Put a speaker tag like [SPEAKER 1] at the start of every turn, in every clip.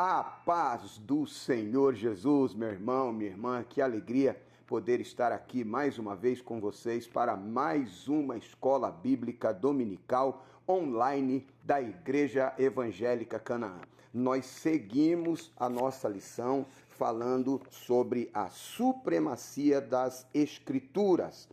[SPEAKER 1] A paz do Senhor Jesus, meu irmão, minha irmã, que alegria poder estar aqui mais uma vez com vocês para mais uma escola bíblica dominical online da Igreja Evangélica Canaã. Nós seguimos a nossa lição falando sobre a supremacia das Escrituras,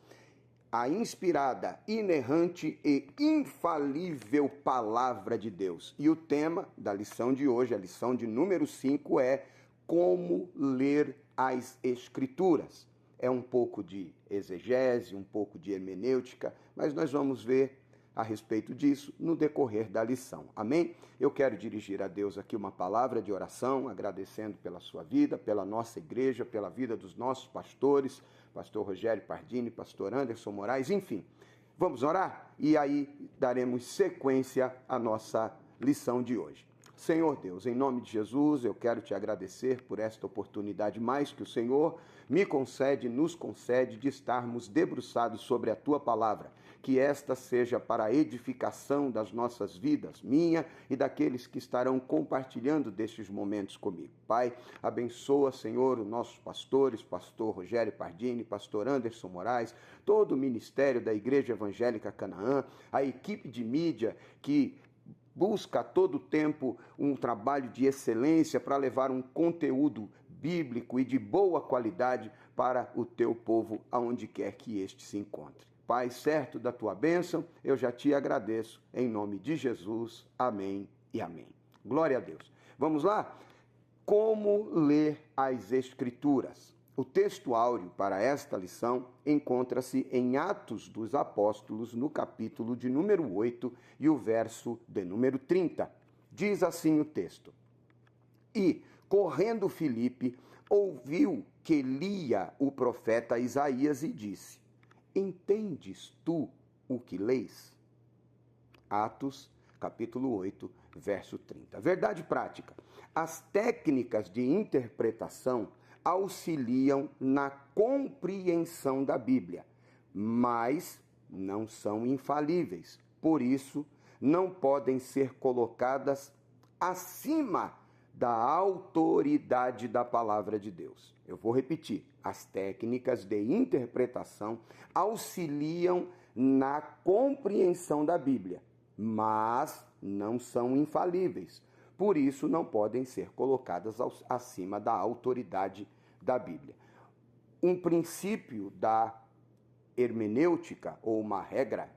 [SPEAKER 1] a inspirada, inerrante e infalível palavra de Deus. E o tema da lição de hoje, a lição de número 5, é como ler as Escrituras. É um pouco de exegese, um pouco de hermenêutica, mas nós vamos ver a respeito disso no decorrer da lição. Amém? Eu quero dirigir a Deus aqui uma palavra de oração, agradecendo pela sua vida, pela nossa igreja, pela vida dos nossos pastores, pastor Rogério Pardini, pastor Anderson Moraes, enfim. Vamos orar? E aí daremos sequência à nossa lição de hoje. Senhor Deus, em nome de Jesus, eu quero te agradecer por esta oportunidade mais que o Senhor me concede, nos concede de estarmos debruçados sobre a tua palavra. Que esta seja para a edificação das nossas vidas, minha e daqueles que estarão compartilhando destes momentos comigo. Pai, abençoa, Senhor, os nossos pastores, pastor Rogério Pardini, pastor Anderson Moraes, todo o ministério da Igreja Evangélica Canaã, a equipe de mídia que busca a todo tempo um trabalho de excelência para levar um conteúdo bíblico e de boa qualidade para o teu povo, aonde quer que este se encontre. Pai, certo da tua bênção, eu já te agradeço, em nome de Jesus. Amém e amém. Glória a Deus. Vamos lá? Como ler as Escrituras? O texto áureo para esta lição encontra-se em Atos dos Apóstolos, no capítulo de número 8 e o verso de número 30. Diz assim o texto: E, correndo Filipe, ouviu que lia o profeta Isaías e disse: Entendes tu o que leis? Atos capítulo 8, verso 30. Verdade prática. As técnicas de interpretação auxiliam na compreensão da Bíblia, mas não são infalíveis. Por isso, não podem ser colocadas acima da autoridade da palavra de Deus. Eu vou repetir. As técnicas de interpretação auxiliam na compreensão da Bíblia, mas não são infalíveis. Por isso, não podem ser colocadas acima da autoridade da Bíblia. Um princípio da hermenêutica, ou uma regra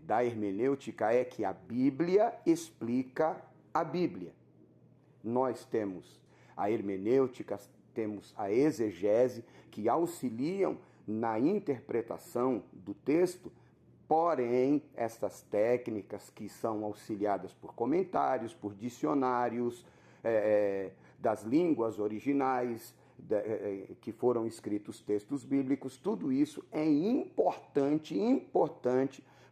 [SPEAKER 1] da hermenêutica, é que a Bíblia explica a Bíblia. Nós temos a hermenêutica, temos a exegese, que auxiliam na interpretação do texto. Porém, estas técnicas que são auxiliadas por comentários, por dicionários das línguas originais, que foram escritos textos bíblicos, tudo isso é importante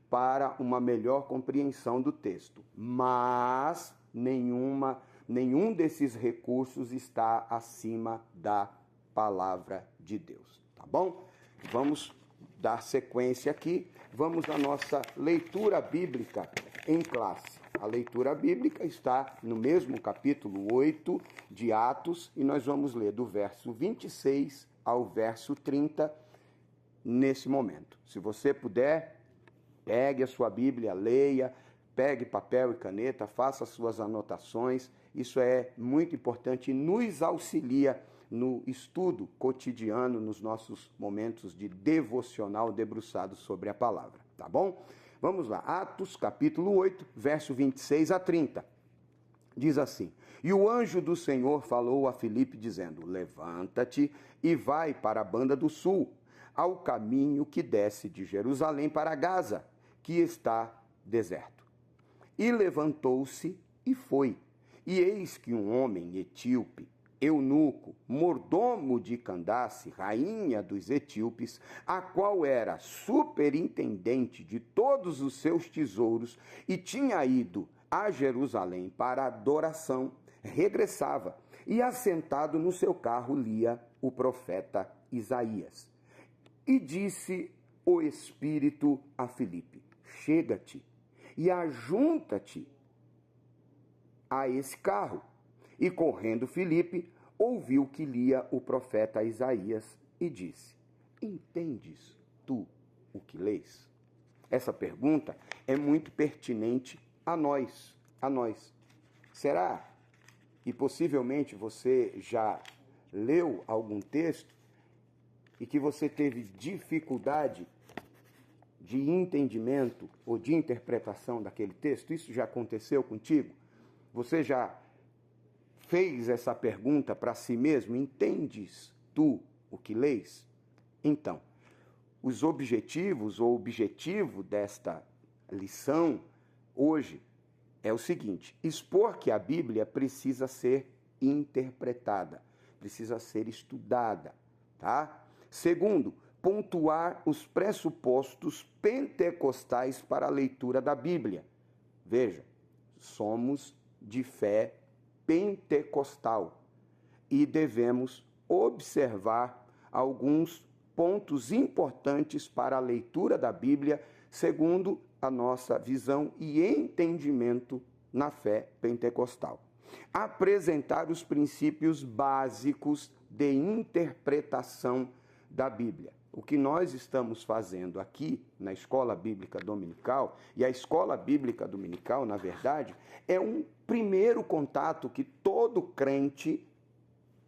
[SPEAKER 1] para uma melhor compreensão do texto. Mas nenhum desses recursos está acima da palavra de Deus. Tá bom? Vamos dar sequência aqui, vamos à nossa leitura bíblica em classe. A leitura bíblica está no mesmo capítulo 8 de Atos e nós vamos ler do verso 26 ao verso 30 nesse momento. Se você puder, pegue a sua Bíblia, leia, pegue papel e caneta, faça suas anotações. Isso é muito importante e nos auxilia no estudo cotidiano, nos nossos momentos de devocional debruçado sobre a palavra, tá bom? Vamos lá, Atos capítulo 8, verso 26 a 30. Diz assim: E o anjo do Senhor falou a Filipe, dizendo: Levanta-te e vai para a banda do sul, ao caminho que desce de Jerusalém para Gaza, que está deserto. E levantou-se e foi. E eis que um homem etíope, eunuco, mordomo de Candace, rainha dos etíopes, a qual era superintendente de todos os seus tesouros e tinha ido a Jerusalém para adoração, regressava e, assentado no seu carro, lia o profeta Isaías. E disse o Espírito a Filipe: Chega-te e ajunta-te a esse carro. E correndo Filipe, ouviu que lia o profeta Isaías e disse: Entendes tu o que lês? Essa pergunta é muito pertinente a nós. Será? E possivelmente você já leu algum texto e que você teve dificuldade de entendimento ou de interpretação daquele texto? Isso já aconteceu contigo? Você já fez essa pergunta para si mesmo? Entendes tu o que lês? Então, os objetivos ou objetivo desta lição hoje é o seguinte: expor que a Bíblia precisa ser interpretada, precisa ser estudada, tá? Segundo, pontuar os pressupostos pentecostais para a leitura da Bíblia. Veja, somos de fé pentecostal e devemos observar alguns pontos importantes para a leitura da Bíblia, segundo a nossa visão e entendimento na fé pentecostal. Apresentar os princípios básicos de interpretação da Bíblia. O que nós estamos fazendo aqui na Escola Bíblica Dominical, e a Escola Bíblica Dominical, na verdade, é um primeiro contato que todo crente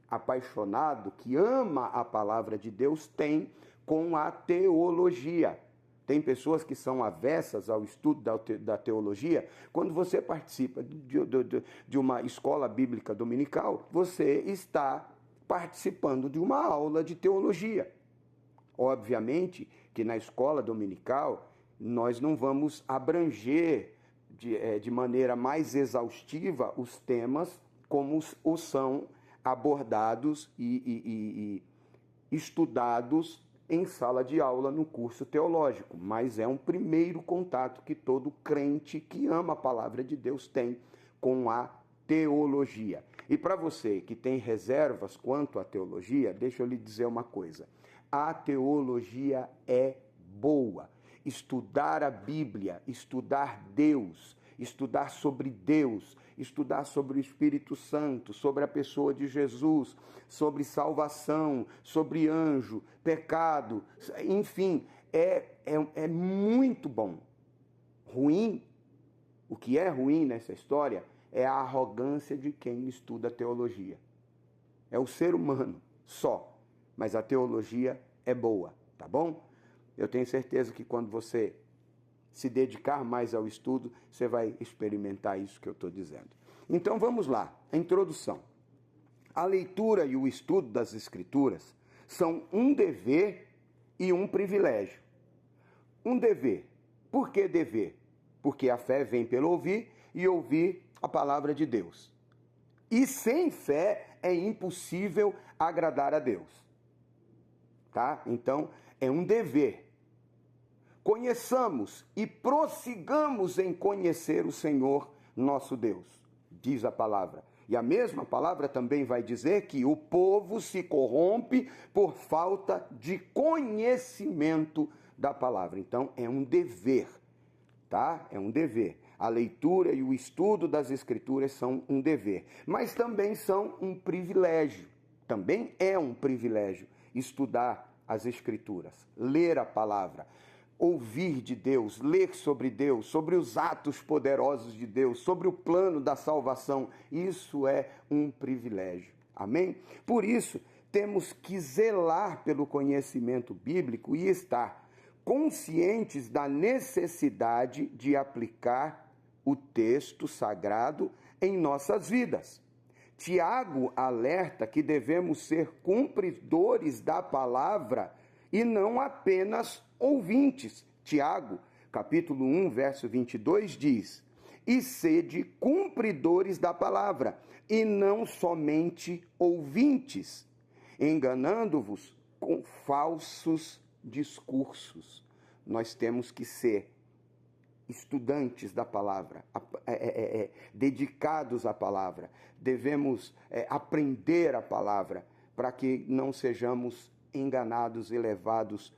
[SPEAKER 1] apaixonado, que ama a palavra de Deus, tem com a teologia. Tem pessoas que são avessas ao estudo da teologia. Quando você participa de uma escola bíblica dominical, você está participando de uma aula de teologia. Obviamente que na escola dominical nós não vamos abranger de maneira mais exaustiva os temas como os são abordados e estudados em sala de aula no curso teológico, mas é um primeiro contato que todo crente que ama a palavra de Deus tem com a teologia. E para você que tem reservas quanto à teologia, deixa eu lhe dizer uma coisa: a teologia é boa. Estudar a Bíblia, estudar Deus, estudar sobre Deus, estudar sobre o Espírito Santo, sobre a pessoa de Jesus, sobre salvação, sobre anjo, pecado, enfim, é muito bom. O que é ruim nessa história é a arrogância de quem estuda teologia. É o ser humano só, mas a teologia é boa, tá bom? Eu tenho certeza que quando você se dedicar mais ao estudo, você vai experimentar isso que eu estou dizendo. Então vamos lá, a introdução. A leitura e o estudo das Escrituras são um dever e um privilégio. Um dever. Por que dever? Porque a fé vem pelo ouvir e ouvir a palavra de Deus. E sem fé é impossível agradar a Deus. Tá? Então, é um dever. Conheçamos e prossigamos em conhecer o Senhor nosso Deus, diz a palavra. E a mesma palavra também vai dizer que o povo se corrompe por falta de conhecimento da palavra. Então, é um dever, tá? É um dever. A leitura e o estudo das Escrituras são um dever, mas também são um privilégio. Também é um privilégio estudar as Escrituras, ler a palavra, ouvir de Deus, ler sobre os atos poderosos de Deus, sobre o plano da salvação. Isso é um privilégio. Amém? Por isso, temos que zelar pelo conhecimento bíblico e estar conscientes da necessidade de aplicar o texto sagrado em nossas vidas. Tiago alerta que devemos ser cumpridores da palavra e não apenas ouvintes. Tiago, capítulo 1, verso 22, diz: E sede cumpridores da palavra, e não somente ouvintes, enganando-vos com falsos discursos. Nós temos que ser estudantes da palavra, dedicados à palavra. Devemos aprender a palavra para que não sejamos enganados e levados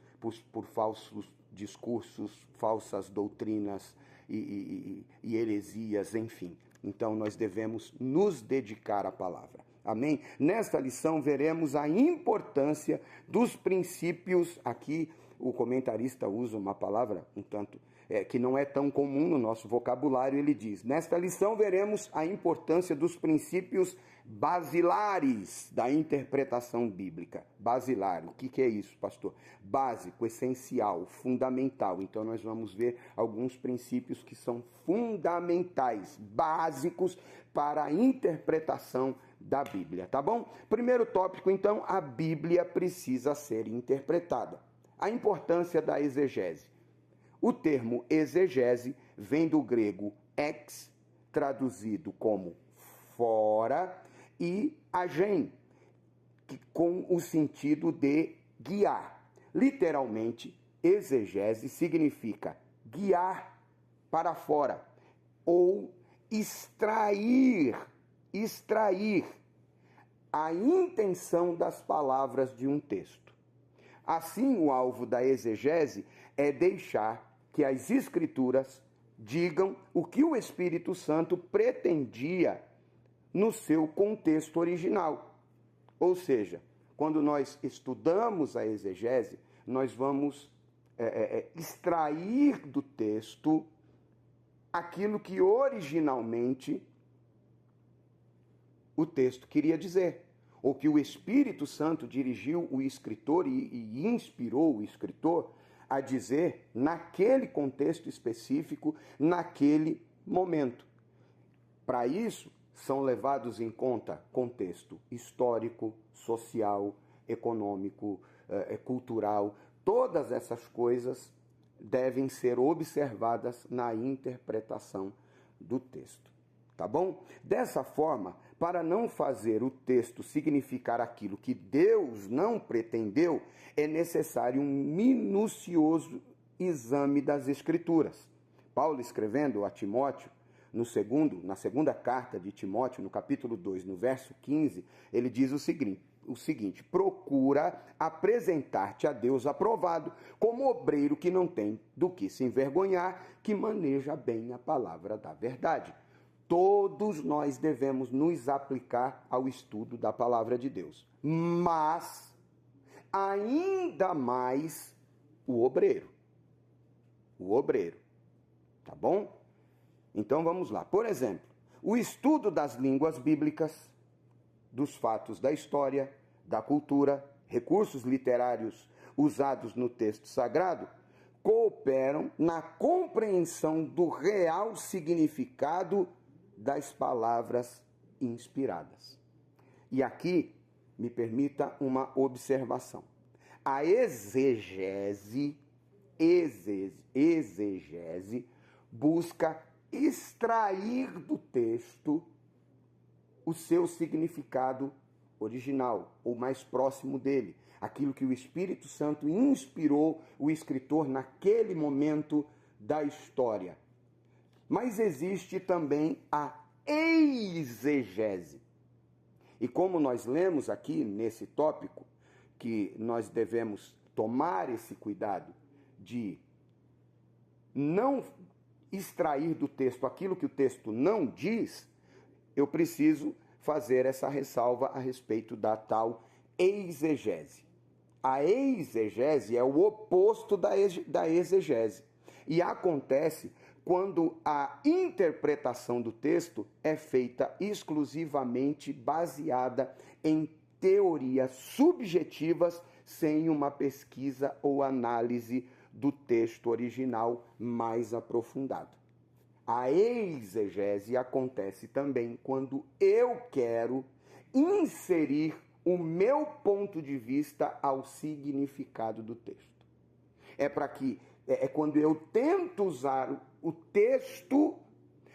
[SPEAKER 1] por falsos discursos, falsas doutrinas e heresias, enfim. Então nós devemos nos dedicar à palavra. Amém? Nesta lição veremos a importância dos princípios. Aqui o comentarista usa uma palavra um tanto que não é tão comum no nosso vocabulário. Ele diz: nesta lição veremos a importância dos princípios basilares da interpretação bíblica. Basilar, o que é isso, pastor? Básico, essencial, fundamental. Então nós vamos ver alguns princípios que são fundamentais, básicos para a interpretação da Bíblia, tá bom? Primeiro tópico, então: a Bíblia precisa ser interpretada. A importância da exegese. O termo exegese vem do grego ex, traduzido como fora, e agen, com o sentido de guiar. Literalmente, exegese significa guiar para fora ou extrair a intenção das palavras de um texto. Assim, o alvo da exegese é deixar que as Escrituras digam o que o Espírito Santo pretendia no seu contexto original. Ou seja, quando nós estudamos a exegese, nós vamos extrair do texto aquilo que originalmente o texto queria dizer, ou que o Espírito Santo dirigiu o escritor e inspirou o escritor a dizer naquele contexto específico, naquele momento. Para isso, são levados em conta contexto histórico, social, econômico, cultural. Todas essas coisas devem ser observadas na interpretação do texto. Tá bom? Dessa forma, para não fazer o texto significar aquilo que Deus não pretendeu, é necessário um minucioso exame das Escrituras. Paulo, escrevendo a Timóteo, na segunda carta de Timóteo, no capítulo 2, no verso 15, ele diz o seguinte: procura apresentar-te a Deus aprovado, como obreiro que não tem do que se envergonhar, que maneja bem a palavra da verdade. Todos nós devemos nos aplicar ao estudo da palavra de Deus, mas ainda mais o obreiro. O obreiro, tá bom? Então vamos lá. Por exemplo, o estudo das línguas bíblicas, dos fatos da história, da cultura, recursos literários usados no texto sagrado, cooperam na compreensão do real significado das palavras inspiradas. E aqui, me permita uma observação. A exegese busca extrair do texto o seu significado original, ou mais próximo dele, aquilo que o Espírito Santo inspirou o escritor naquele momento da história. Mas existe também a exegese. E como nós lemos aqui nesse tópico, que nós devemos tomar esse cuidado de não extrair do texto aquilo que o texto não diz, eu preciso fazer essa ressalva a respeito da tal exegese. A exegese é o oposto da exegese. E acontece quando a interpretação do texto é feita exclusivamente baseada em teorias subjetivas, sem uma pesquisa ou análise do texto original mais aprofundado. A exegese acontece também quando eu quero inserir o meu ponto de vista ao significado do texto. É quando eu tento usar o texto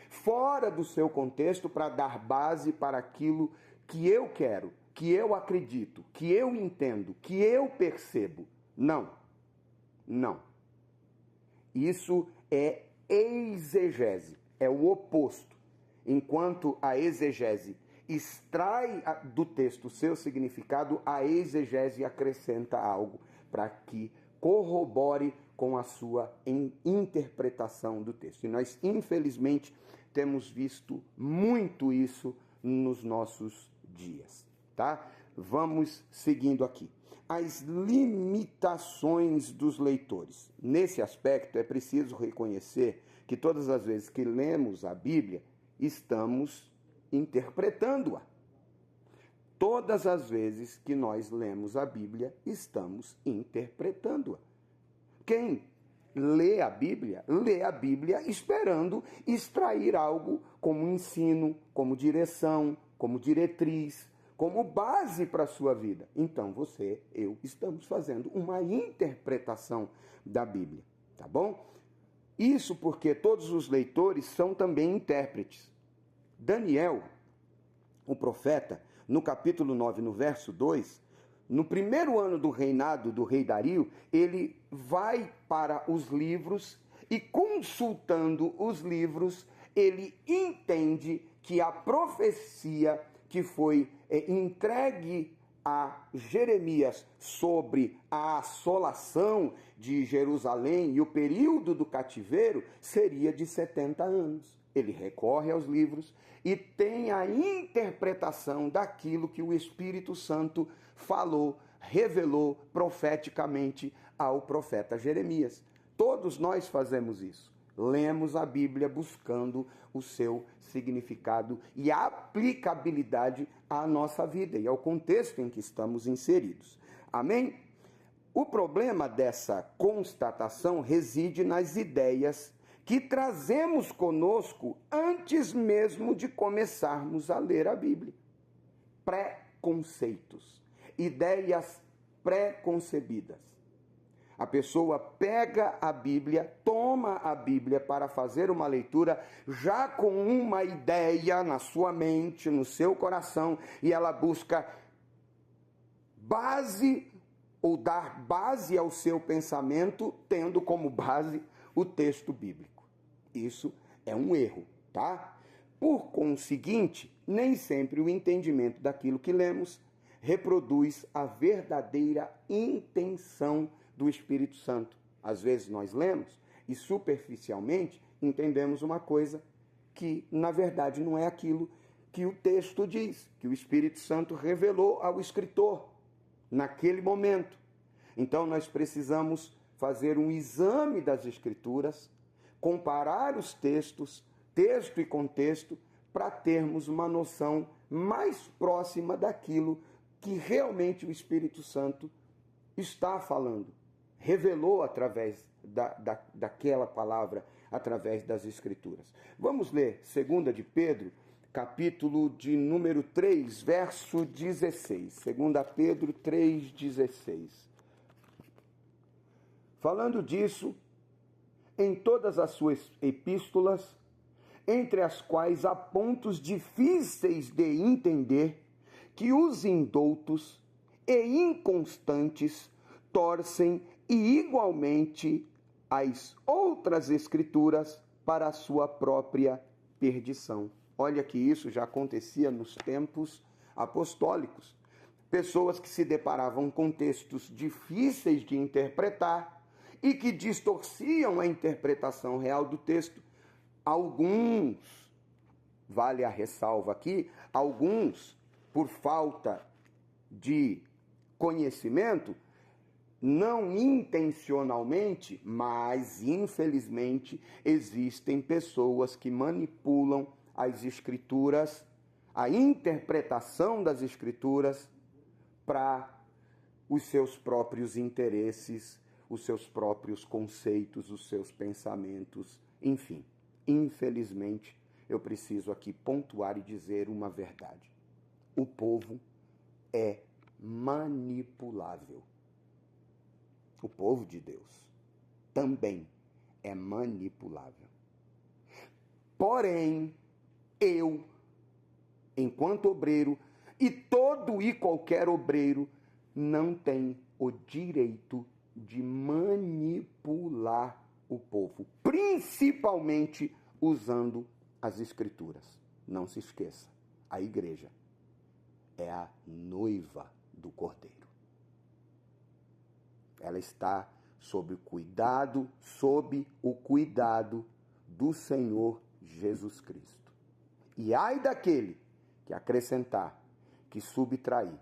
[SPEAKER 1] fora do seu contexto para dar base para aquilo que eu quero, que eu acredito, que eu entendo, que eu percebo. Não. Isso é exegese, é o oposto. Enquanto a exegese extrai do texto o seu significado, a exegese acrescenta algo para que corrobore com a sua interpretação do texto. E nós, infelizmente, temos visto muito isso nos nossos dias, tá? Vamos seguindo aqui. As limitações dos leitores. Nesse aspecto, é preciso reconhecer que todas as vezes que lemos a Bíblia, estamos interpretando-a. Todas as vezes que nós lemos a Bíblia, estamos interpretando-a. Quem lê a Bíblia esperando extrair algo como ensino, como direção, como diretriz, como base para a sua vida. Então você, eu, estamos fazendo uma interpretação da Bíblia, tá bom? Isso porque todos os leitores são também intérpretes. Daniel, o profeta, no capítulo 9, no verso 2, no primeiro ano do reinado do rei Dario, ele vai para os livros e, consultando os livros, ele entende que a profecia que foi entregue a Jeremias sobre a assolação de Jerusalém e o período do cativeiro seria de 70 anos. Ele recorre aos livros e tem a interpretação daquilo que o Espírito Santo falou, revelou profeticamente ao profeta Jeremias. Todos nós fazemos isso. Lemos a Bíblia buscando o seu significado e a aplicabilidade à nossa vida e ao contexto em que estamos inseridos. Amém? O problema dessa constatação reside nas ideias que trazemos conosco antes mesmo de começarmos a ler a Bíblia. Preconceitos, ideias pré-concebidas. A pessoa pega a Bíblia, toma a Bíblia para fazer uma leitura já com uma ideia na sua mente, no seu coração, e ela busca base ou dar base ao seu pensamento, tendo como base o texto bíblico. Isso é um erro, tá? Por conseguinte, nem sempre o entendimento daquilo que lemos reproduz a verdadeira intenção do Espírito Santo. Às vezes nós lemos e superficialmente entendemos uma coisa que, na verdade, não é aquilo que o texto diz, que o Espírito Santo revelou ao escritor naquele momento. Então nós precisamos fazer um exame das Escrituras, comparar os textos, texto e contexto, para termos uma noção mais próxima daquilo que realmente o Espírito Santo está falando. Revelou através daquela palavra, através das Escrituras. Vamos ler 2 de Pedro, capítulo de número 3, verso 16. 2 Pedro 3,16. Falando disso, em todas as suas epístolas, entre as quais há pontos difíceis de entender, que os indoutos e inconstantes torcem e igualmente as outras escrituras para a sua própria perdição. Olha que isso já acontecia nos tempos apostólicos. Pessoas que se deparavam com textos difíceis de interpretar e que distorciam a interpretação real do texto. Alguns, vale a ressalva aqui, alguns, por falta de conhecimento, não intencionalmente, mas infelizmente existem pessoas que manipulam as Escrituras, a interpretação das Escrituras para os seus próprios interesses, os seus próprios conceitos, os seus pensamentos, enfim. Infelizmente, eu preciso aqui pontuar e dizer uma verdade. O povo é manipulável. O povo de Deus também é manipulável. Porém, eu, enquanto obreiro, e todo e qualquer obreiro, não tem o direito de manipular o povo, principalmente usando as Escrituras. Não se esqueça, a igreja é a noiva do Cordeiro. Ela está sob o cuidado do Senhor Jesus Cristo. E ai daquele que acrescentar, que subtrair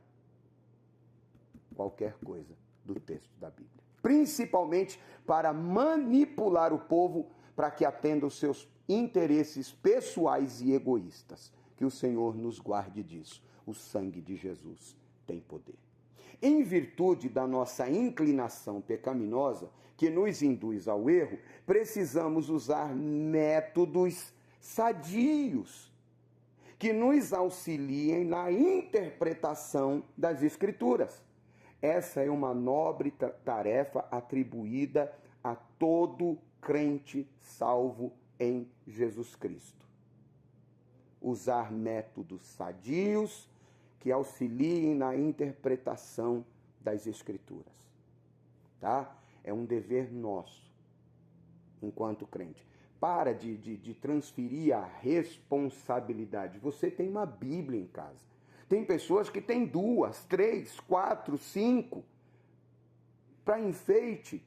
[SPEAKER 1] qualquer coisa do texto da Bíblia. Principalmente para manipular o povo para que atenda os seus interesses pessoais e egoístas. Que o Senhor nos guarde disso. O sangue de Jesus tem poder. Em virtude da nossa inclinação pecaminosa, que nos induz ao erro, precisamos usar métodos sadios, que nos auxiliem na interpretação das Escrituras. Essa é uma nobre tarefa atribuída a todo crente salvo em Jesus Cristo. Usar métodos sadios que auxiliem na interpretação das Escrituras. Tá? É um dever nosso, enquanto crente. Para de transferir a responsabilidade. Você tem uma Bíblia em casa. Tem pessoas que têm 2, 3, 4, 5 para enfeite.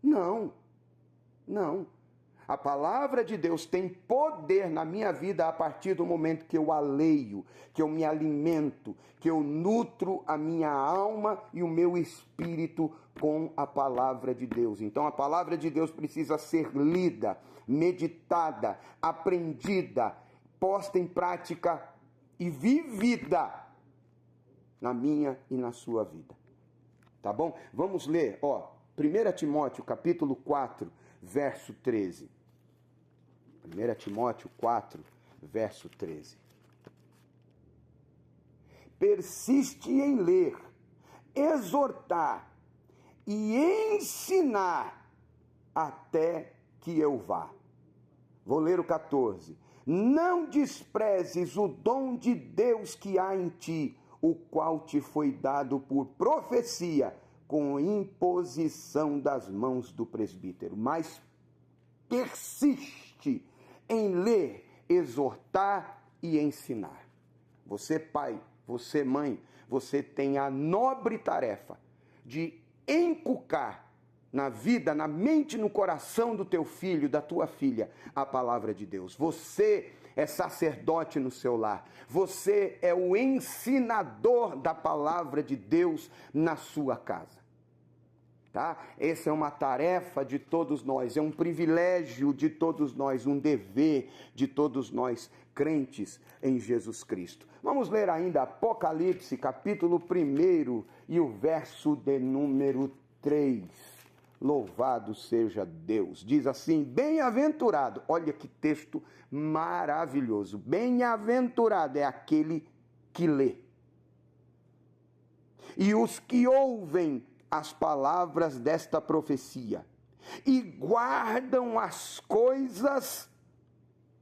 [SPEAKER 1] Não. A palavra de Deus tem poder na minha vida a partir do momento que eu a leio, que eu me alimento, que eu nutro a minha alma e o meu espírito com a palavra de Deus. Então a palavra de Deus precisa ser lida, meditada, aprendida, posta em prática e vivida na minha e na sua vida. Tá bom? Vamos ler, 1 Timóteo capítulo 4, verso 13. 1 Timóteo 4, verso 13. Persiste em ler, exortar e ensinar até que eu vá. Vou ler o 14. Não desprezes o dom de Deus que há em ti, o qual te foi dado por profecia, com imposição das mãos do presbítero. Mas persiste em ler, exortar e ensinar. Você, pai, você, mãe, você tem a nobre tarefa de encucar na vida, na mente, no coração do teu filho, da tua filha, a palavra de Deus. Você é sacerdote no seu lar. Você é o ensinador da palavra de Deus na sua casa. Tá? Essa é uma tarefa de todos nós, é um privilégio de todos nós, um dever de todos nós crentes em Jesus Cristo. Vamos ler ainda Apocalipse, capítulo 1 e o verso de número 3. Louvado seja Deus. Diz assim: bem-aventurado, olha que texto maravilhoso. Bem-aventurado é aquele que lê. E os que ouvem as palavras desta profecia e guardam as coisas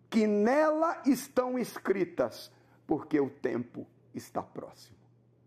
[SPEAKER 1] que nela estão escritas, porque o tempo está próximo.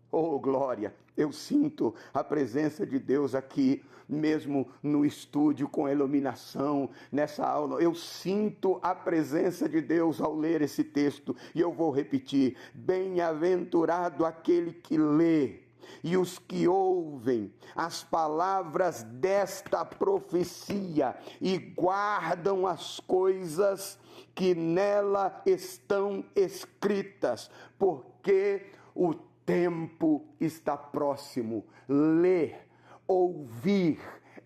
[SPEAKER 1] Oh, glória! Eu sinto a presença de Deus aqui, mesmo no estúdio com iluminação, nessa aula. Eu sinto a presença de Deus ao ler esse texto, e eu vou repetir: bem-aventurado aquele que lê e os que ouvem as palavras desta profecia e guardam as coisas que nela estão escritas, porque o tempo está próximo. Ler, ouvir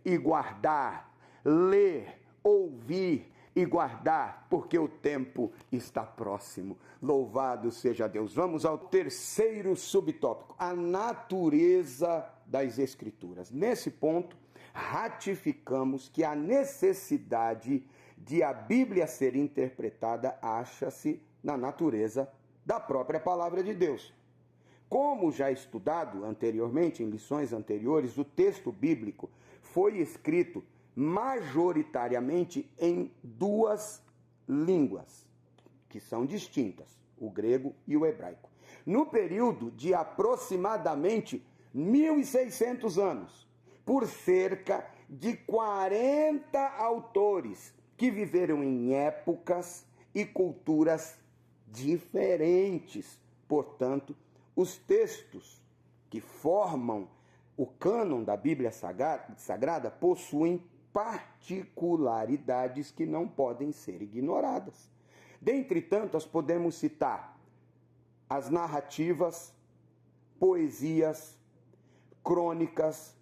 [SPEAKER 1] e guardar. Ler, ouvir e guardar, porque o tempo está próximo. Louvado seja Deus. Vamos ao terceiro subtópico: a natureza das Escrituras. Nesse ponto, ratificamos que a necessidade de a Bíblia ser interpretada acha-se na natureza da própria palavra de Deus. Como já estudado anteriormente, em lições anteriores, o texto bíblico foi escrito majoritariamente em 2 línguas, que são distintas, o grego e o hebraico. No período de aproximadamente 1.600 anos, por cerca de 40 autores que viveram em épocas e culturas diferentes. Portanto, os textos que formam o cânon da Bíblia Sagrada possuem particularidades que não podem ser ignoradas. Dentre tantas, podemos citar as narrativas, poesias, crônicas,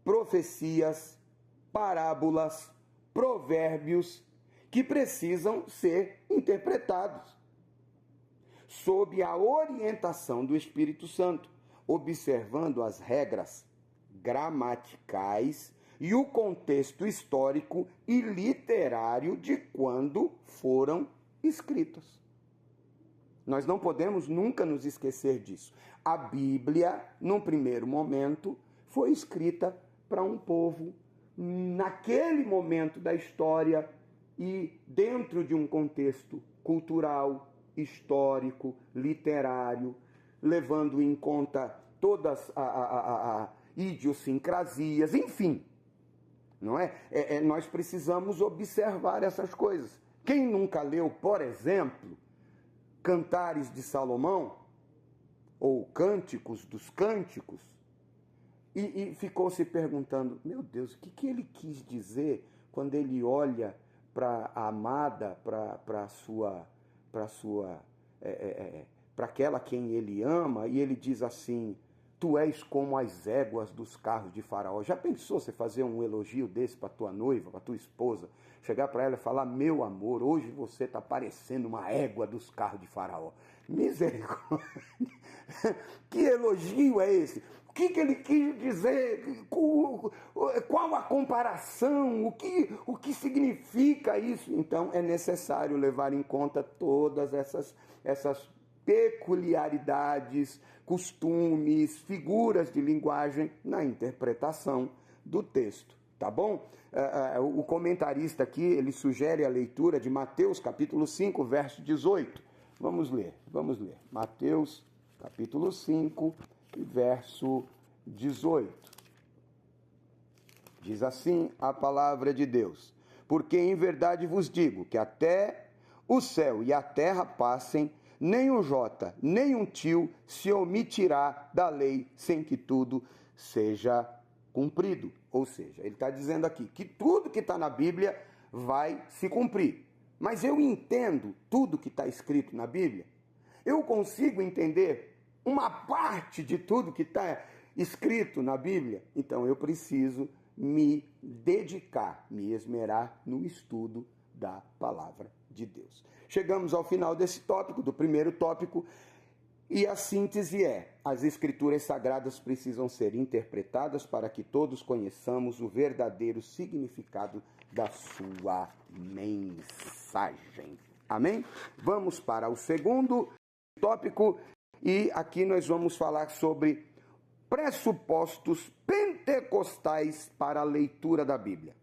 [SPEAKER 1] profecias, parábolas, provérbios, que precisam ser interpretados sob a orientação do Espírito Santo, observando as regras gramaticais e o contexto histórico e literário de quando foram escritos. Nós não podemos nunca nos esquecer disso. A Bíblia, num primeiro momento, foi escrita para um povo naquele momento da história e dentro de um contexto cultural, histórico, literário, levando em conta todas as idiosincrasias, enfim. Não é? Nós precisamos observar essas coisas. Quem nunca leu, por exemplo, Cantares de Salomão, ou Cânticos dos Cânticos, e ficou se perguntando, meu Deus, o que ele quis dizer quando ele olha para a amada, para aquela quem ele ama, e ele diz assim: tu és como as éguas dos carros de Faraó. Já pensou você fazer um elogio desse para tua noiva, para tua esposa? Chegar para ela e falar: meu amor, hoje você está parecendo uma égua dos carros de Faraó. Misericórdia! Que elogio é esse? O que ele quis dizer? Qual a comparação? O que significa isso? Então é necessário levar em conta todas essas peculiaridades, costumes, figuras de linguagem na interpretação do texto, tá bom? O comentarista aqui, ele sugere a leitura de Mateus capítulo 5, verso 18. Vamos ler. Mateus capítulo 5, verso 18. Diz assim a palavra de Deus: porque em verdade vos digo que até o céu e a terra passem, nem um jota, nem um tio se omitirá da lei sem que tudo seja cumprido. Ou seja, ele está dizendo aqui que tudo que está na Bíblia vai se cumprir. Mas eu entendo tudo que está escrito na Bíblia? Eu consigo entender uma parte de tudo que está escrito na Bíblia? Então eu preciso me dedicar, me esmerar no estudo da palavra de Deus. Chegamos ao final desse tópico, do primeiro tópico, e a síntese é: as Escrituras Sagradas precisam ser interpretadas para que todos conheçamos o verdadeiro significado da sua mensagem. Amém? Vamos para o segundo tópico, e aqui nós vamos falar sobre pressupostos pentecostais para a leitura da Bíblia,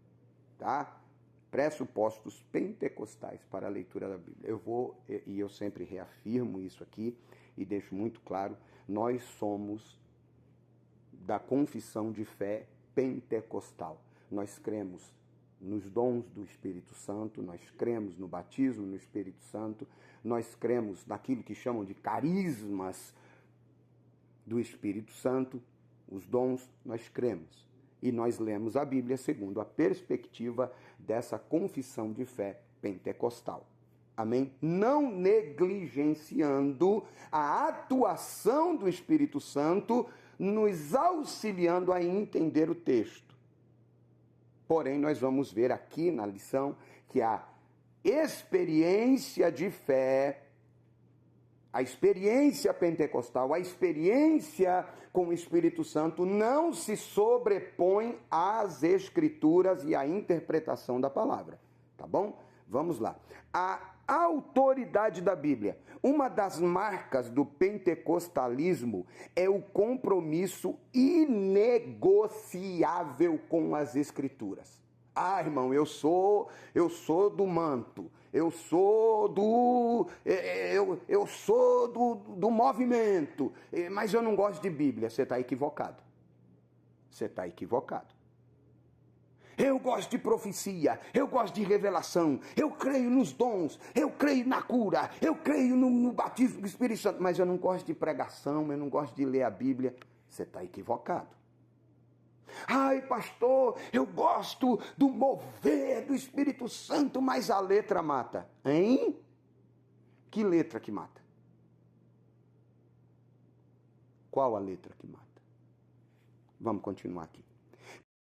[SPEAKER 1] tá? Pressupostos pentecostais para a leitura da Bíblia. Eu sempre reafirmo isso aqui e deixo muito claro: nós somos da confissão de fé pentecostal. Nós cremos nos dons do Espírito Santo, nós cremos no batismo no Espírito Santo, nós cremos naquilo que chamam de carismas do Espírito Santo, os dons, nós cremos. E nós lemos a Bíblia segundo a perspectiva dessa confissão de fé pentecostal. Amém? Não negligenciando a atuação do Espírito Santo, nos auxiliando a entender o texto. Porém, nós vamos ver aqui na lição que a experiência de fé, a experiência pentecostal, a experiência com o Espírito Santo não se sobrepõe às Escrituras e à interpretação da palavra. Tá bom? Vamos lá. A autoridade da Bíblia. Uma das marcas do pentecostalismo é o compromisso inegociável com as Escrituras. Ah, irmão, eu sou do manto, eu sou do movimento, mas eu não gosto de Bíblia. Você está equivocado. Você está equivocado. Eu gosto de profecia, eu gosto de revelação, eu creio nos dons, eu creio na cura, eu creio no batismo do Espírito Santo, mas eu não gosto de pregação, eu não gosto de ler a Bíblia. Você está equivocado. pastor, eu gosto do mover do Espírito Santo, mas a letra mata. Hein? Que letra que mata? Qual a letra que mata? Vamos continuar aqui.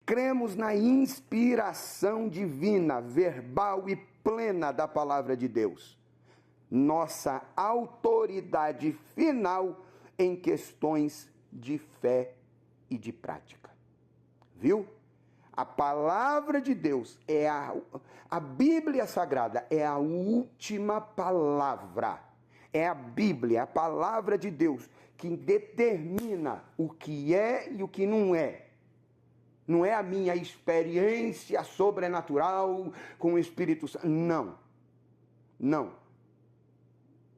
[SPEAKER 1] Cremos na inspiração divina, verbal e plena da palavra de Deus. Nossa autoridade final em questões de fé e de prática. Viu? A palavra de Deus é a Bíblia Sagrada é a última palavra. É a Bíblia, a palavra de Deus, que determina o que é e o que não é. Não é a minha experiência sobrenatural com o Espírito Santo. Não. Não.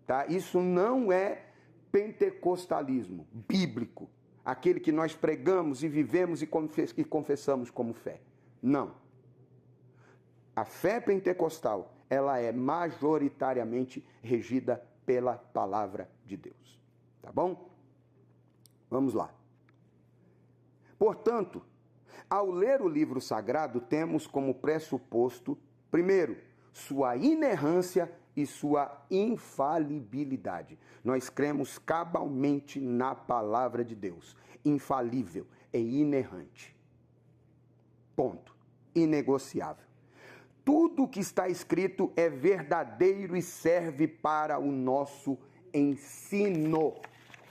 [SPEAKER 1] Tá? Isso não é pentecostalismo bíblico. Aquele que nós pregamos e vivemos e confessamos como fé. Não. A fé pentecostal, ela é majoritariamente regida pela palavra de Deus. Tá bom? Vamos lá. Portanto, ao ler o livro sagrado, temos como pressuposto, primeiro, sua inerrância e sua infalibilidade. Nós cremos cabalmente na palavra de Deus. Infalível e inerrante. Ponto. Inegociável. Tudo o que está escrito é verdadeiro e serve para o nosso ensino.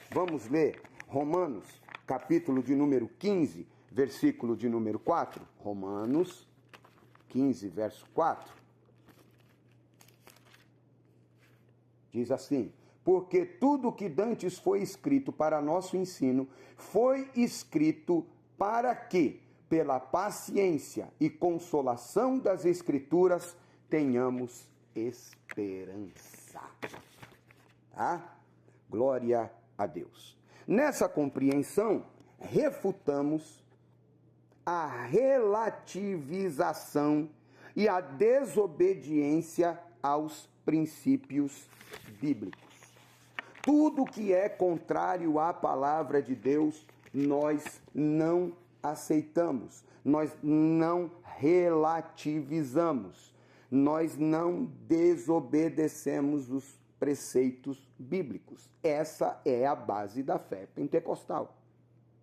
[SPEAKER 1] Vamos ler Romanos, capítulo de número 15, versículo de número 4. Romanos 15, verso 4. Diz assim: porque tudo que dantes foi escrito para nosso ensino, foi escrito para que, pela paciência e consolação das Escrituras, tenhamos esperança. Tá? Glória a Deus. Nessa compreensão, refutamos a relativização e a desobediência aos princípios bíblicos. Tudo que é contrário à palavra de Deus, nós não aceitamos, nós não relativizamos, nós não desobedecemos os preceitos bíblicos. Essa é a base da fé pentecostal.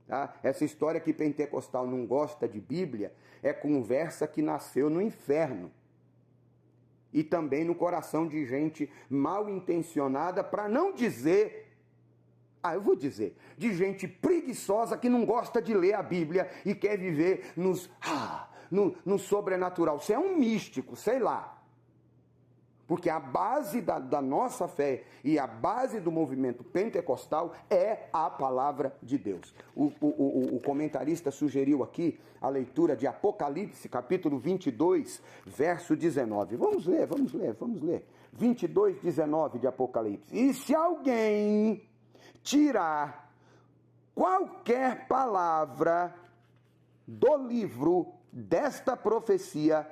[SPEAKER 1] Tá? Essa história que pentecostal não gosta de Bíblia é conversa que nasceu no inferno. E também no coração de gente mal intencionada, para não dizer, eu vou dizer, de gente preguiçosa que não gosta de ler a Bíblia e quer viver no sobrenatural. Você é um místico, sei lá. Porque a base da nossa fé e a base do movimento pentecostal é a palavra de Deus. O comentarista sugeriu aqui a leitura de Apocalipse, capítulo 22, verso 19. Vamos ler. 22, 19 de Apocalipse. E se alguém tirar qualquer palavra do livro desta profecia,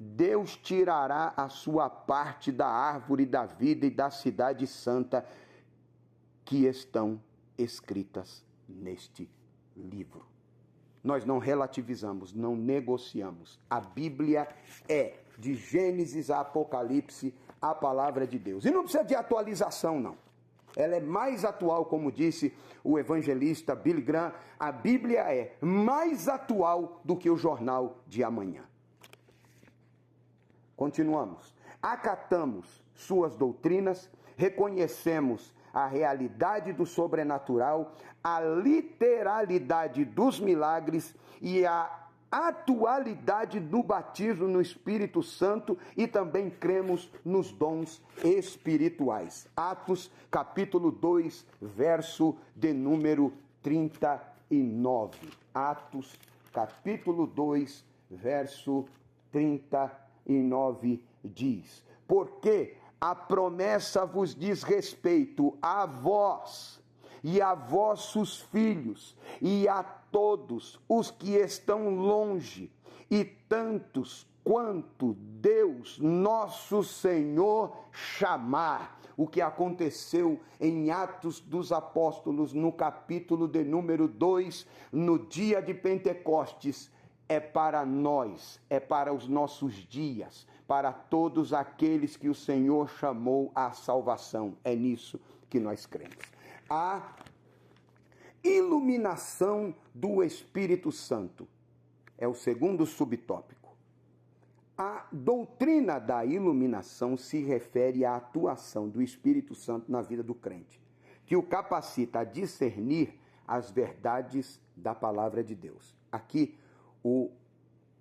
[SPEAKER 1] Deus tirará a sua parte da árvore da vida e da cidade santa que estão escritas neste livro. Nós não relativizamos, não negociamos. A Bíblia é, de Gênesis a Apocalipse, a palavra de Deus. E não precisa de atualização, não. Ela é mais atual, como disse o evangelista Billy Graham. A Bíblia é mais atual do que o jornal de amanhã. Continuamos. Acatamos suas doutrinas, reconhecemos a realidade do sobrenatural, a literalidade dos milagres e a atualidade do batismo no Espírito Santo e também cremos nos dons espirituais. Atos, capítulo 2, verso de número 39. Atos, capítulo 2, verso 39 diz: porque a promessa vos diz respeito a vós e a vossos filhos e a todos os que estão longe, e tantos quanto Deus nosso Senhor chamar. O que aconteceu em Atos dos Apóstolos, no capítulo de número 2, no dia de Pentecostes, é para nós, é para os nossos dias, para todos aqueles que o Senhor chamou à salvação. É nisso que nós cremos. A iluminação do Espírito Santo é o segundo subtópico. A doutrina da iluminação se refere à atuação do Espírito Santo na vida do crente, que o capacita a discernir as verdades da palavra de Deus. Aqui, o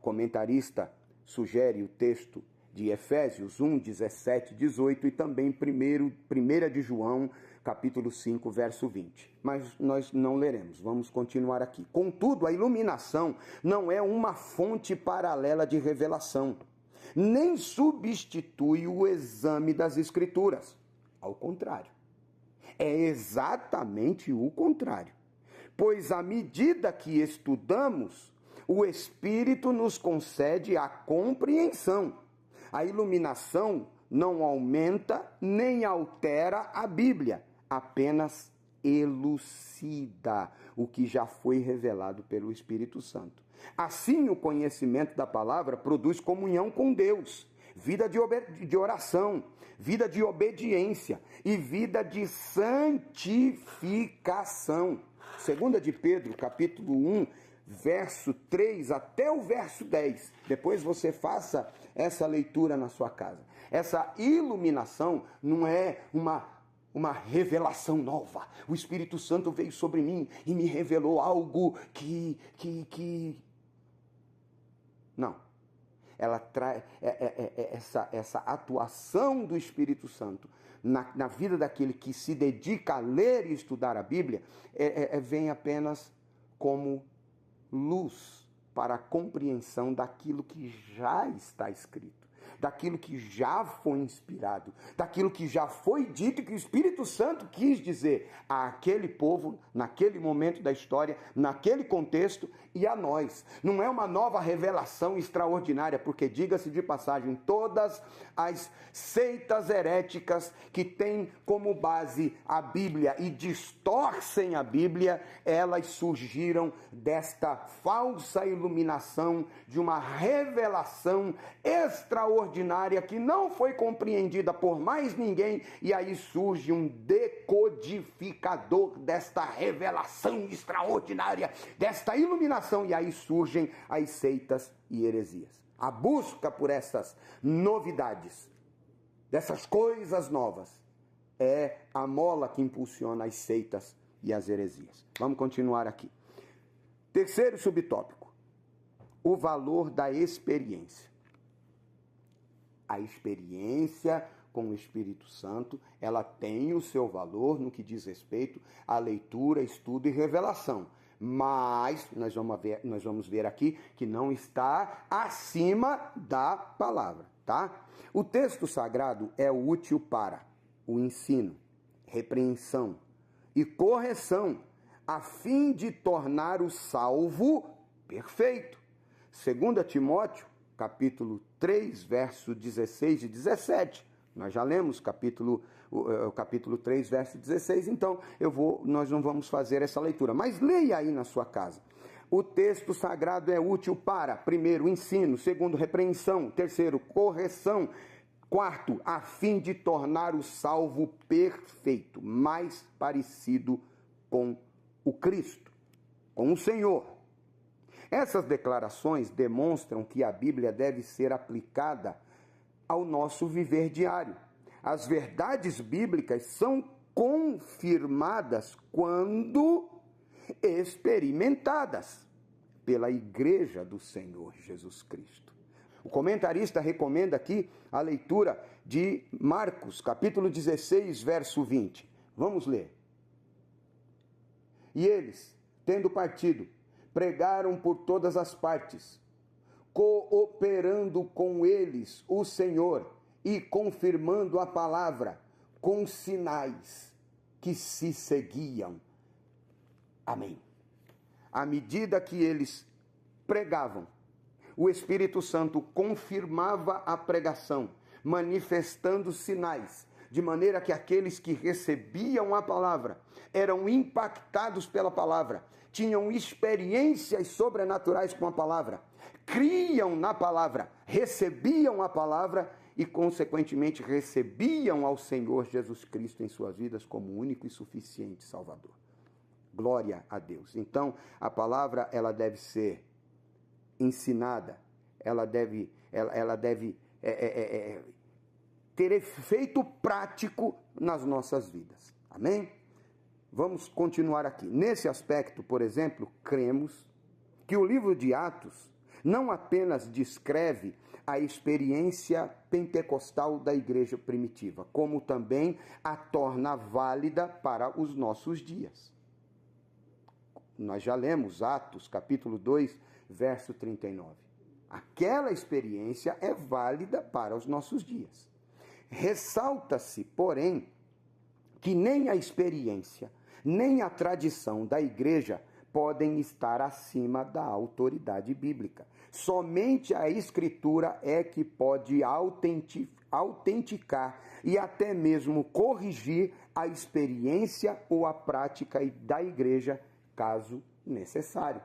[SPEAKER 1] comentarista sugere o texto de Efésios 1, 17, 18 e também 1 de João, capítulo 5, verso 20. Mas nós não leremos, vamos continuar aqui. Contudo, a iluminação não é uma fonte paralela de revelação, nem substitui o exame das Escrituras. Ao contrário, é exatamente o contrário. Pois à medida que estudamos, o Espírito nos concede a compreensão. A iluminação não aumenta nem altera a Bíblia, apenas elucida o que já foi revelado pelo Espírito Santo. Assim, o conhecimento da palavra produz comunhão com Deus, vida de oração, vida de obediência e vida de santificação. 2 de Pedro, capítulo 1, verso 3 até o verso 10. Depois você faça essa leitura na sua casa. Essa iluminação não é uma revelação nova. O Espírito Santo veio sobre mim e me revelou algo que... Não. Ela traz essa atuação do Espírito Santo na vida daquele que se dedica a ler e estudar a Bíblia, vem apenas como luz para a compreensão daquilo que já está escrito, daquilo que já foi inspirado, daquilo que já foi dito e que o Espírito Santo quis dizer àquele povo, naquele momento da história, naquele contexto e a nós. Não é uma nova revelação extraordinária, porque, diga-se de passagem, todas as seitas heréticas que têm como base a Bíblia e distorcem a Bíblia, elas surgiram desta falsa iluminação, de uma revelação extraordinária que não foi compreendida por mais ninguém, e aí surge um decodificador desta revelação extraordinária, desta iluminação, e aí surgem as seitas e heresias. A busca por essas novidades, dessas coisas novas, é a mola que impulsiona as seitas e as heresias. Vamos continuar aqui. Terceiro subtópico: o valor da experiência. A experiência com o Espírito Santo, ela tem o seu valor no que diz respeito à leitura, estudo e revelação. Mas nós vamos ver aqui que não está acima da palavra, tá? O texto sagrado é útil para o ensino, repreensão e correção, a fim de tornar o salvo perfeito. 2 Timóteo, capítulo 3, verso 16 e 17. Nós já lemos o capítulo 3, verso 16, então nós não vamos fazer essa leitura. Mas leia aí na sua casa. O texto sagrado é útil para, primeiro, ensino, segundo, repreensão, terceiro, correção, quarto, a fim de tornar o salvo perfeito, mais parecido com o Cristo, com o Senhor. Essas declarações demonstram que a Bíblia deve ser aplicada ao nosso viver diário. As verdades bíblicas são confirmadas quando experimentadas pela Igreja do Senhor Jesus Cristo. O comentarista recomenda aqui a leitura de Marcos, capítulo 16, verso 20. Vamos ler. E eles, tendo partido, pregaram por todas as partes, cooperando com eles o Senhor e confirmando a palavra com sinais que se seguiam. Amém. À medida que eles pregavam, o Espírito Santo confirmava a pregação, manifestando sinais, de maneira que aqueles que recebiam a palavra eram impactados pela palavra, tinham experiências sobrenaturais com a palavra, criam na palavra, recebiam a palavra e, consequentemente, recebiam ao Senhor Jesus Cristo em suas vidas como único e suficiente Salvador. Glória a Deus. Então, a palavra, ela deve ser ensinada, ela deve ter efeito prático nas nossas vidas. Amém? Vamos continuar aqui. Nesse aspecto, por exemplo, cremos que o livro de Atos não apenas descreve a experiência pentecostal da igreja primitiva, como também a torna válida para os nossos dias. Nós já lemos Atos, capítulo 2, verso 39. Aquela experiência é válida para os nossos dias. Ressalta-se, porém, que nem a experiência, nem a tradição da igreja podem estar acima da autoridade bíblica. Somente a Escritura é que pode autenticar e até mesmo corrigir a experiência ou a prática da igreja, caso necessário.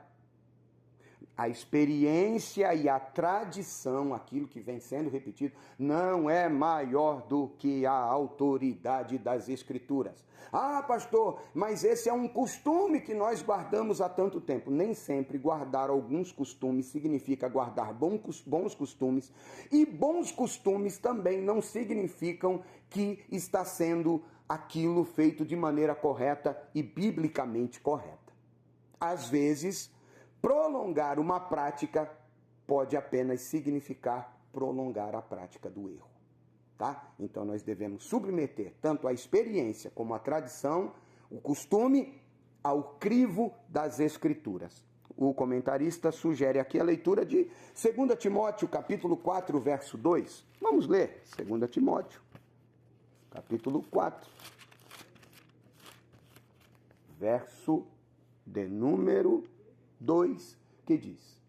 [SPEAKER 1] A experiência e a tradição, aquilo que vem sendo repetido, não é maior do que a autoridade das Escrituras. Ah, pastor, mas esse é um costume que nós guardamos há tanto tempo. Nem sempre guardar alguns costumes significa guardar bons costumes. E bons costumes também não significam que está sendo aquilo feito de maneira correta e biblicamente correta. Às vezes, prolongar uma prática pode apenas significar prolongar a prática do erro, tá? Então nós devemos submeter tanto a experiência como a tradição, o costume, ao crivo das Escrituras. O comentarista sugere aqui a leitura de 2 Timóteo, capítulo 4, verso 2. Vamos ler 2 Timóteo, capítulo 4, verso de número 2, que diz: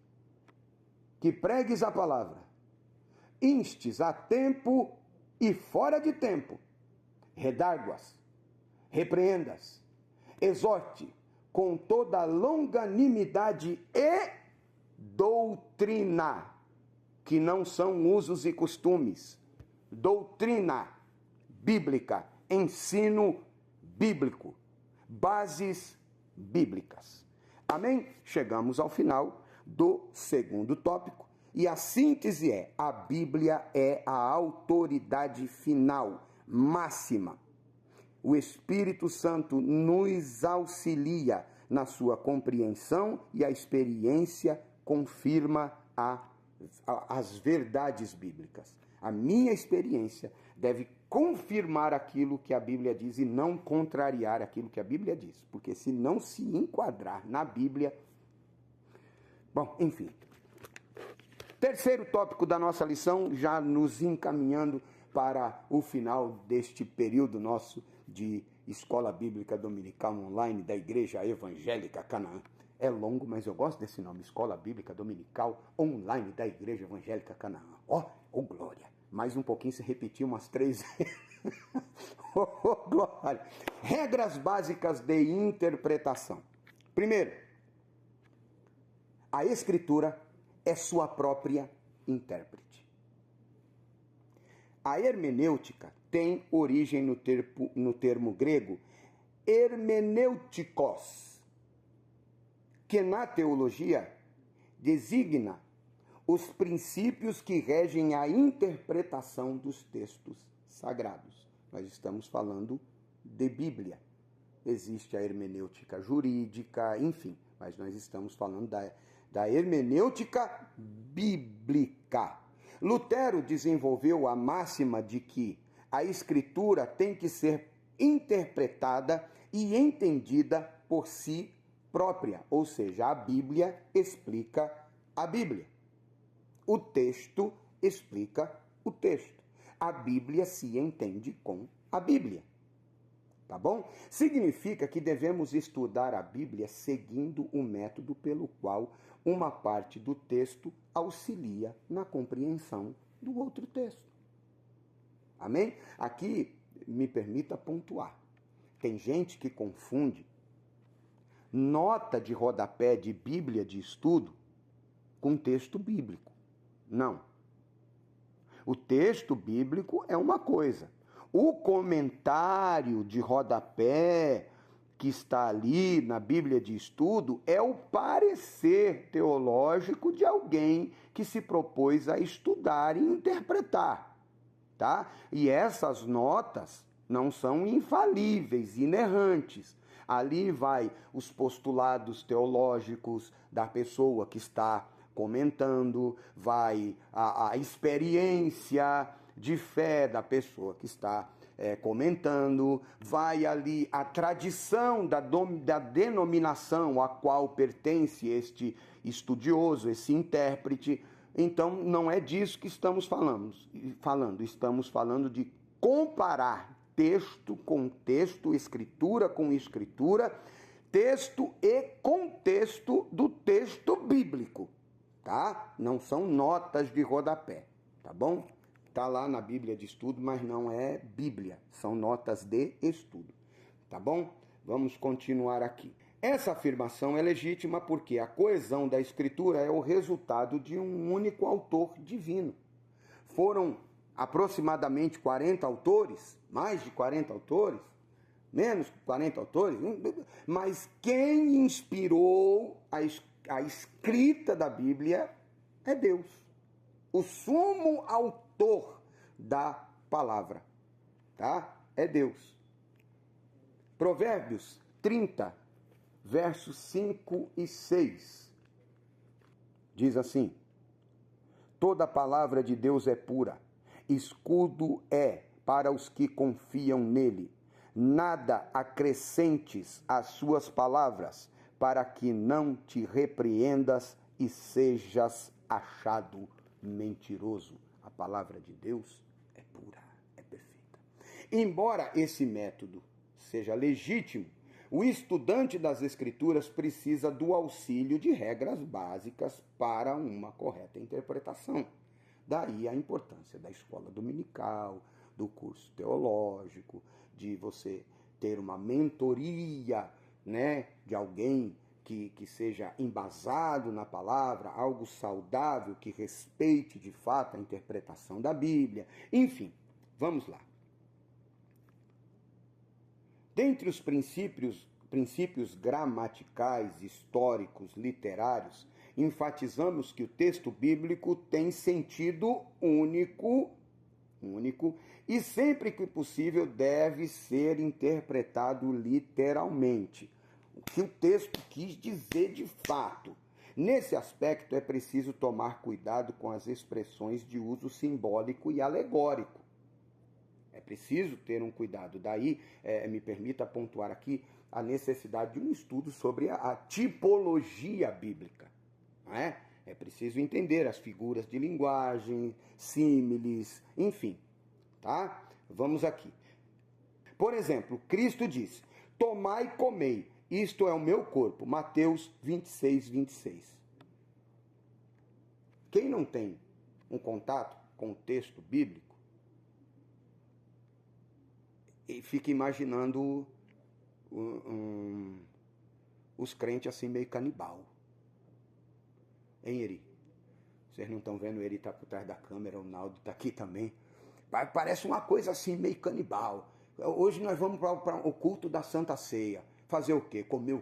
[SPEAKER 1] que pregues a palavra, instes a tempo e fora de tempo, redarguas, repreendas, exorte com toda longanimidade e doutrina, que não são usos e costumes, doutrina bíblica, ensino bíblico, bases bíblicas. Amém? Chegamos ao final do segundo tópico e a síntese é: a Bíblia é a autoridade final, máxima. O Espírito Santo nos auxilia na sua compreensão e a experiência confirma as verdades bíblicas. A minha experiência deve confirmar aquilo que a Bíblia diz e não contrariar aquilo que a Bíblia diz. Porque se não se enquadrar na Bíblia... Bom, enfim. Terceiro tópico da nossa lição, já nos encaminhando para o final deste período nosso de Escola Bíblica Dominical Online da Igreja Evangélica Canaã. É longo, mas eu gosto desse nome, Escola Bíblica Dominical Online da Igreja Evangélica Canaã. Ó, glória! Mais um pouquinho, se repetir umas 3 vezes. Oh, glória! Regras básicas de interpretação. Primeiro, a Escritura é sua própria intérprete. A hermenêutica tem origem no termo grego hermenêuticos, que na teologia designa os princípios que regem a interpretação dos textos sagrados. Nós estamos falando de Bíblia. Existe a hermenêutica jurídica, enfim, mas nós estamos falando da hermenêutica bíblica. Lutero desenvolveu a máxima de que a Escritura tem que ser interpretada e entendida por si própria, ou seja, a Bíblia explica a Bíblia. O texto explica o texto. A Bíblia se entende com a Bíblia. Tá bom? Significa que devemos estudar a Bíblia seguindo o método pelo qual uma parte do texto auxilia na compreensão do outro texto. Amém? Aqui, me permita pontuar. Tem gente que confunde nota de rodapé de Bíblia de estudo com texto bíblico. Não. O texto bíblico é uma coisa. O comentário de rodapé que está ali na Bíblia de estudo é o parecer teológico de alguém que se propôs a estudar e interpretar, tá? E essas notas não são infalíveis, inerrantes. Ali vai os postulados teológicos da pessoa que está comentando, vai a experiência de fé da pessoa que está comentando, vai ali a tradição da denominação a qual pertence este estudioso, esse intérprete. Então, não é disso que estamos falando. Estamos falando de comparar texto com texto, escritura com escritura, texto e contexto do texto bíblico, tá? Não são notas de rodapé, tá bom? Tá lá na Bíblia de estudo, mas não é Bíblia, são notas de estudo, tá bom? Vamos continuar aqui. Essa afirmação é legítima porque a coesão da escritura é o resultado de um único autor divino. Foram aproximadamente 40 autores, mais de 40 autores, menos de 40 autores, mas quem inspirou a escrita da Bíblia é Deus, o sumo autor da palavra, tá? É Deus. Provérbios 30, versos 5 e 6, diz assim: toda palavra de Deus é pura, escudo é para os que confiam nele. Nada acrescentes às suas palavras, para que não te repreendas e sejas achado mentiroso. A palavra de Deus é pura, é perfeita. Embora esse método seja legítimo, o estudante das Escrituras precisa do auxílio de regras básicas para uma correta interpretação. Daí a importância da escola dominical, do curso teológico, de você ter uma mentoria, né, de alguém que seja embasado na palavra, algo saudável, que respeite de fato a interpretação da Bíblia. Enfim, vamos lá. Dentre os princípios gramaticais, históricos, literários, enfatizamos que o texto bíblico tem sentido único e sempre que possível deve ser interpretado literalmente. O que o texto quis dizer de fato. Nesse aspecto é preciso tomar cuidado com as expressões de uso simbólico e alegórico. É preciso ter um cuidado. Daí, me permita pontuar aqui a necessidade de um estudo sobre a tipologia bíblica. Não é? É preciso entender as figuras de linguagem, símiles, enfim. Tá? Vamos aqui. Por exemplo, Cristo disse: tomai e comei, isto é o meu corpo. Mateus 26, 26. Quem não tem um contato com o texto bíblico, e fica imaginando os crentes assim meio canibal. Hein, Eri? Vocês não estão vendo, o Eri está por trás da câmera, o Naldo está aqui também. Parece uma coisa assim meio canibal. Hoje nós vamos para o culto da Santa Ceia. Fazer o quê? Comer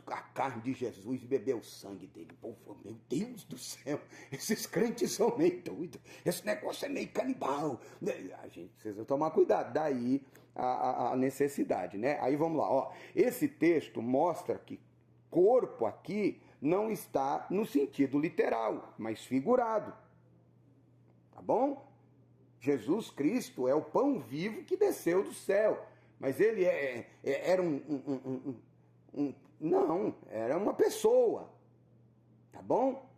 [SPEAKER 1] a carne de Jesus e beber o sangue dele. Pô, meu Deus do céu, esses crentes são meio doidos. Esse negócio é meio canibal. A gente precisa tomar cuidado. Daí a necessidade, né? Aí vamos lá. Ó. Esse texto mostra que corpo aqui não está no sentido literal, mas figurado. Tá bom? Jesus Cristo é o pão vivo que desceu do céu. Mas ele era não, era uma pessoa, tá bom?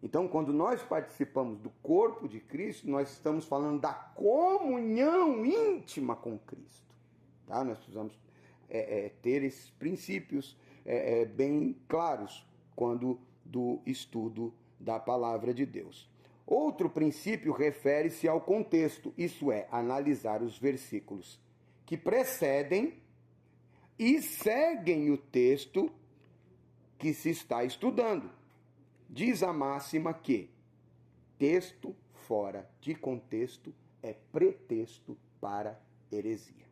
[SPEAKER 1] Então, quando nós participamos do corpo de Cristo, nós estamos falando da comunhão íntima com Cristo, tá? Nós precisamos ter esses princípios bem claros quando do estudo da palavra de Deus. Outro princípio refere-se ao contexto, isso é, analisar os versículos que precedem e seguem o texto que se está estudando. Diz a máxima que texto fora de contexto é pretexto para heresia.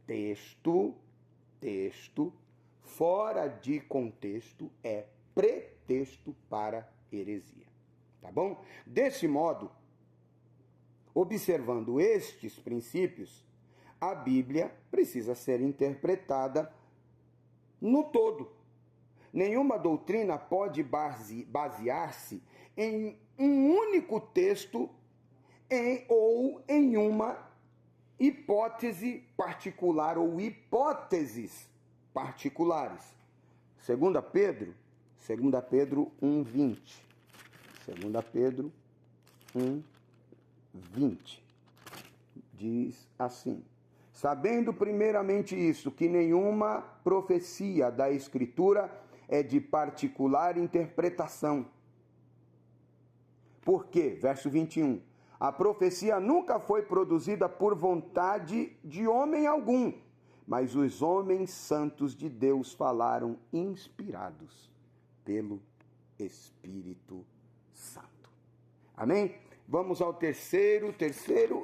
[SPEAKER 1] Texto fora de contexto é pretexto para heresia. Tá bom? Desse modo, observando estes princípios, a Bíblia precisa ser interpretada no todo. Nenhuma doutrina pode basear-se em um único texto ou em uma hipótese particular ou hipóteses particulares. 2 Pedro 1:20. 2 Pedro 1:20. Diz assim: sabendo primeiramente isso, que nenhuma profecia da Escritura é de particular interpretação. Por quê? Verso 21. A profecia nunca foi produzida por vontade de homem algum, mas os homens santos de Deus falaram inspirados pelo Espírito Santo. Amém? Vamos ao terceiro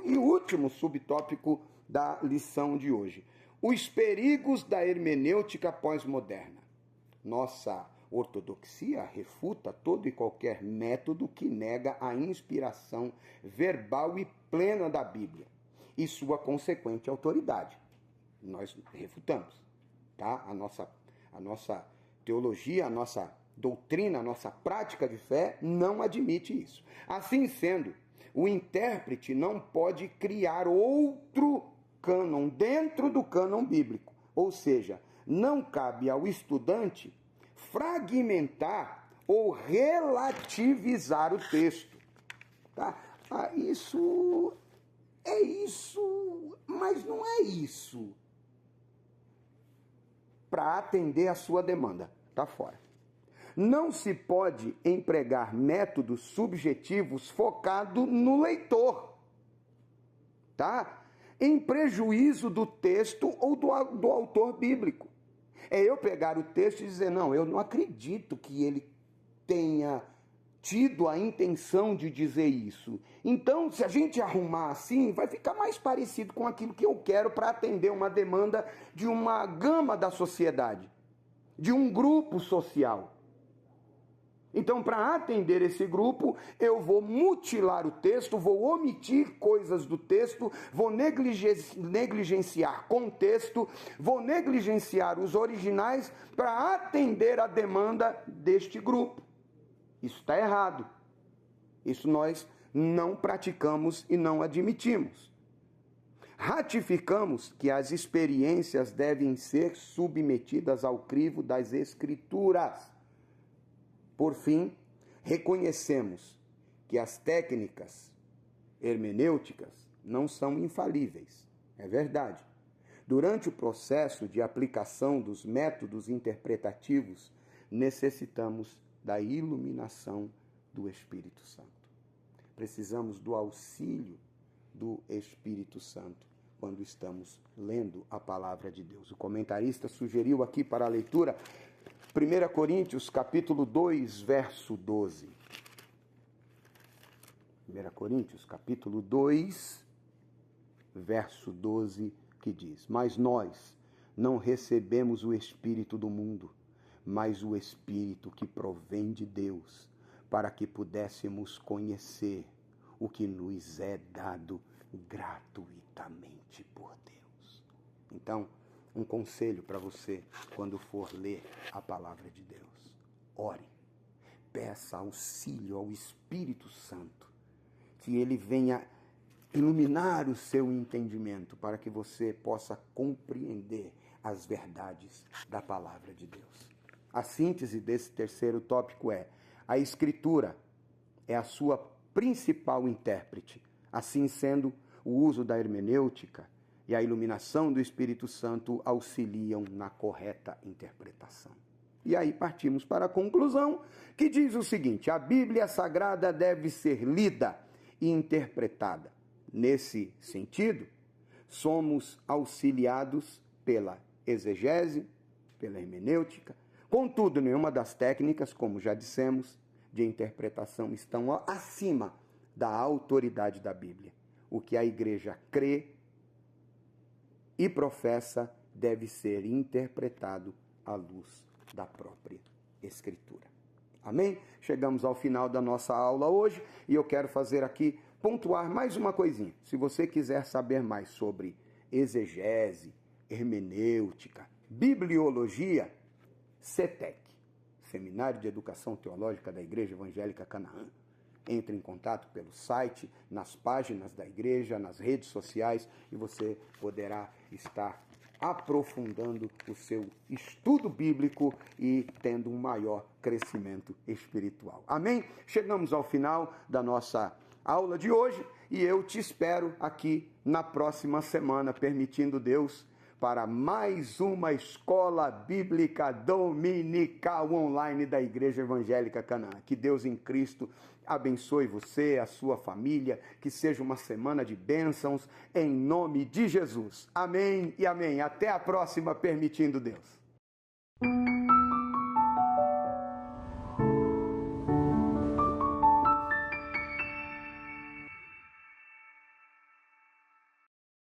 [SPEAKER 1] e último subtópico da lição de hoje. Os perigos da hermenêutica pós-moderna. Nossa ortodoxia refuta todo e qualquer método que nega a inspiração verbal e plena da Bíblia e sua consequente autoridade. Nós refutamos, tá? A nossa teologia, a nossa doutrina, a nossa prática de fé não admite isso. Assim sendo, o intérprete não pode criar outro cânon dentro do cânon bíblico, ou seja, não cabe ao estudante fragmentar ou relativizar o texto. Tá? Isso é isso, mas não é isso. Para atender a sua demanda, tá fora. Não se pode empregar métodos subjetivos focados no leitor, tá? Em prejuízo do texto ou do autor bíblico. É eu pegar o texto e dizer, não, eu não acredito que ele tenha tido a intenção de dizer isso. Então, se a gente arrumar assim, vai ficar mais parecido com aquilo que eu quero para atender uma demanda de uma gama da sociedade, de um grupo social. Então, para atender esse grupo, eu vou mutilar o texto, vou omitir coisas do texto, vou negligenciar contexto, vou negligenciar os originais para atender a demanda deste grupo. Isso está errado. Isso nós não praticamos e não admitimos. Ratificamos que as experiências devem ser submetidas ao crivo das Escrituras. Por fim, reconhecemos que as técnicas hermenêuticas não são infalíveis. É verdade. Durante o processo de aplicação dos métodos interpretativos, necessitamos da iluminação do Espírito Santo. Precisamos do auxílio do Espírito Santo quando estamos lendo a palavra de Deus. O comentarista sugeriu aqui para a leitura 1 Coríntios, capítulo 2, verso 12. 1 Coríntios, capítulo 2, verso 12, que diz: mas nós não recebemos o Espírito do mundo, mas o Espírito que provém de Deus, para que pudéssemos conhecer o que nos é dado gratuitamente por Deus. Então, um conselho para você quando for ler a palavra de Deus: ore, peça auxílio ao Espírito Santo, que ele venha iluminar o seu entendimento para que você possa compreender as verdades da palavra de Deus. A síntese desse terceiro tópico é: a Escritura é a sua principal intérprete. Assim sendo, o uso da hermenêutica e a iluminação do Espírito Santo auxiliam na correta interpretação. E aí partimos para a conclusão, que diz o seguinte: a Bíblia Sagrada deve ser lida e interpretada. Nesse sentido, somos auxiliados pela exegese, pela hermenêutica, Contudo, nenhuma das técnicas, como já dissemos, de interpretação estão acima da autoridade da Bíblia. O que a igreja crê e professa deve ser interpretado à luz da própria Escritura. Amém? Chegamos ao final da nossa aula hoje e eu quero fazer aqui, pontuar mais uma coisinha. Se você quiser saber mais sobre exegese, hermenêutica, bibliologia, CETEC, Seminário de Educação Teológica da Igreja Evangélica Canaã. Entre em contato pelo site, nas páginas da igreja, nas redes sociais e você poderá estar aprofundando o seu estudo bíblico e tendo um maior crescimento espiritual. Amém? Chegamos ao final da nossa aula de hoje e eu te espero aqui na próxima semana, permitindo Deus, para mais uma escola bíblica dominical online da Igreja Evangélica Canaã. Que Deus em Cristo abençoe você, a sua família, que seja uma semana de bênçãos, em nome de Jesus. Amém e amém. Até a próxima, permitindo Deus.